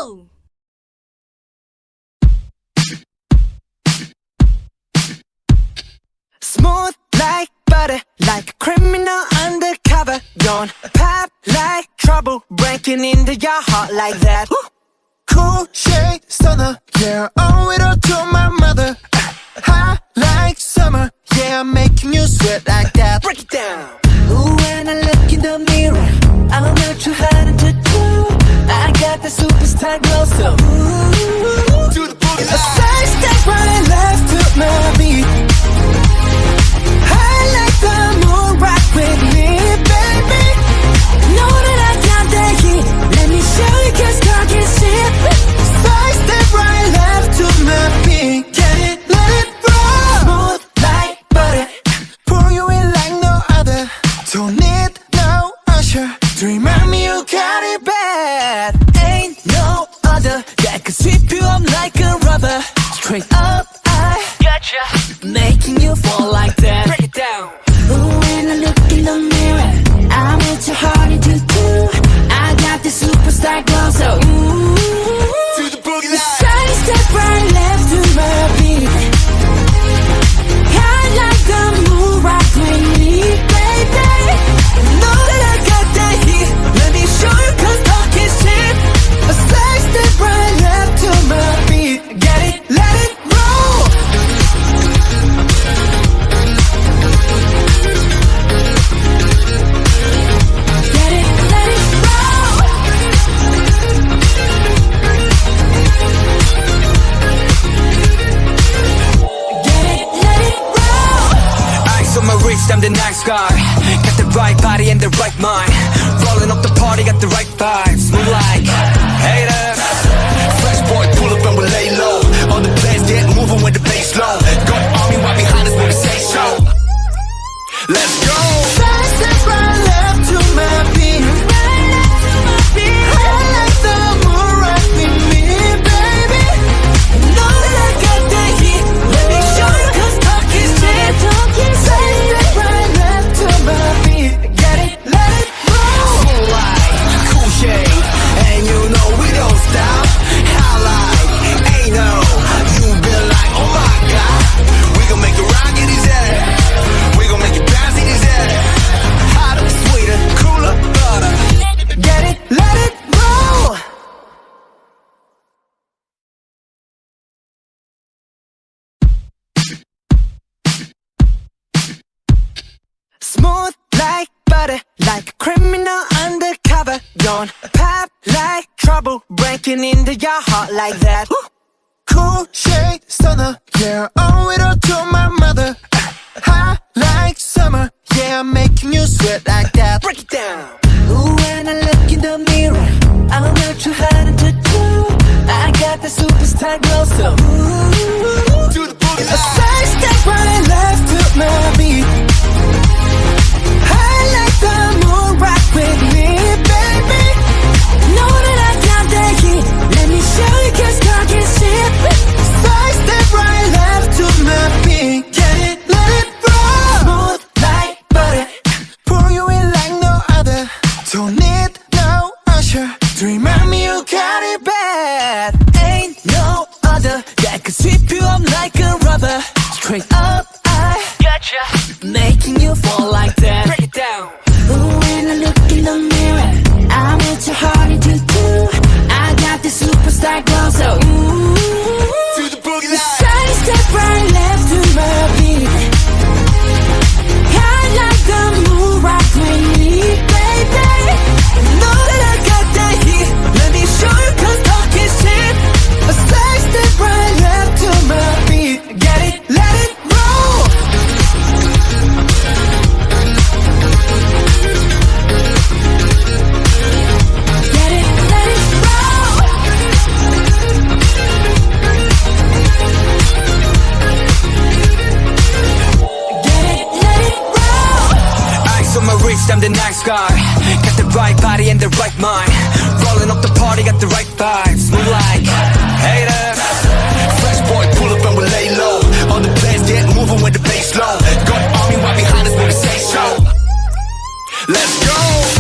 go! Smooth like butter, like a criminal undercover. Don't pop like trouble, breaking into your heart like that. Cool shade stunner, yeah, owe it all to my mother. Hot like summer, yeah, I'm making you sweat like that. Break it down. Ooh, when I look in the mirror, I'm not too hard to do. I got the superstar glow, so ooh, do the boogie line. A side step right and left to my beat. I like the moon, rock with me, baby. Know that I got that heat. Let me show you, 'cause God can see it. Side step right, left to my beat. Get it, let it roll. Smooth like butter, pour you in like no other. Don't need no usher to remind me you got it bad. Ain't no other that could sweep you up like a rubber. Straight up, I gotcha, making you fall like that. Break it down. Ooh, when I look in the mirror, I'm with your heart into two. I got the superstar glow, so ooh, to the boogie line. Side step right, left to my beat. I like the moon, rock with me, baby. Know that I got that heat. Let me show you, 'cause talk is cheap. A side step right, left to my beat. Get it, let it roll. Get it, let it roll. Get it, let it roll. Eyes on my wrist, I'm the nice guy. Got the right body and the right mind. Rolling up the party, got the right vibes. Move like haters. Fresh boy, pull up and we lay low. All the players get moving with the bass low. Got army right behind us when we say so. Let's go. Side step right, left to my beat. I like the moon, rock with me, baby. Know that I got that heat. Let me show you, 'cause talk is cheap. Side step right, left to my beat. Get it, let it roll. Moonlight, cool shade, and you know we don't stop. Highlight, ain't no, you been like, oh my god. We gon' make it rock in his head. We gon' make it bounce in his head. Hotter, sweeter, cooler, butter. Get it, let it roll. Smooth like butter, like a criminal undercover. Don't pop like trouble, breaking into your heart like that. Cool shade stunner, yeah, owe it all to my mother. Hot like summer, yeah, I'm making you sweat like that. Break it down. Ooh, when I look in the mirror, I'm not too hard to do. I got the superstar glow, so ooh, Do the boogie a line. side step right and left to my beat. I like the moon, rock with me, baby. Know that I got that heat. Let me show you, 'cause God can see it. Side step right, left to my beat. Get it, let it roll. Smooth like butter, pour you in like no other. Don't need no usher to remind me you got it bad. Ain't no other that could sweep you up like a rubber. Straight up, I gotcha, making you fall like that. Break it down. Ooh, when I look in the mirror, I'm with your heart into two. I got the superstar glow, so ooh, Do the boogie line. side step right, left to my beat. I like the moon, rock with me, baby. Know that I got that heat. Let me show you, 'cause talk is cheap. A side step right, left to my beat. Get it, let it roll. Get it, let it roll. Get it, let it roll. Eyes on my wrist, I'm the nice guy. Got the right body and the right mind. Rolling up the party, got the right vibes. Move like haters. Fresh boy, pull up and we lay low. All the players get moving with the bass low. Got army right behind us when we say so. Let's go.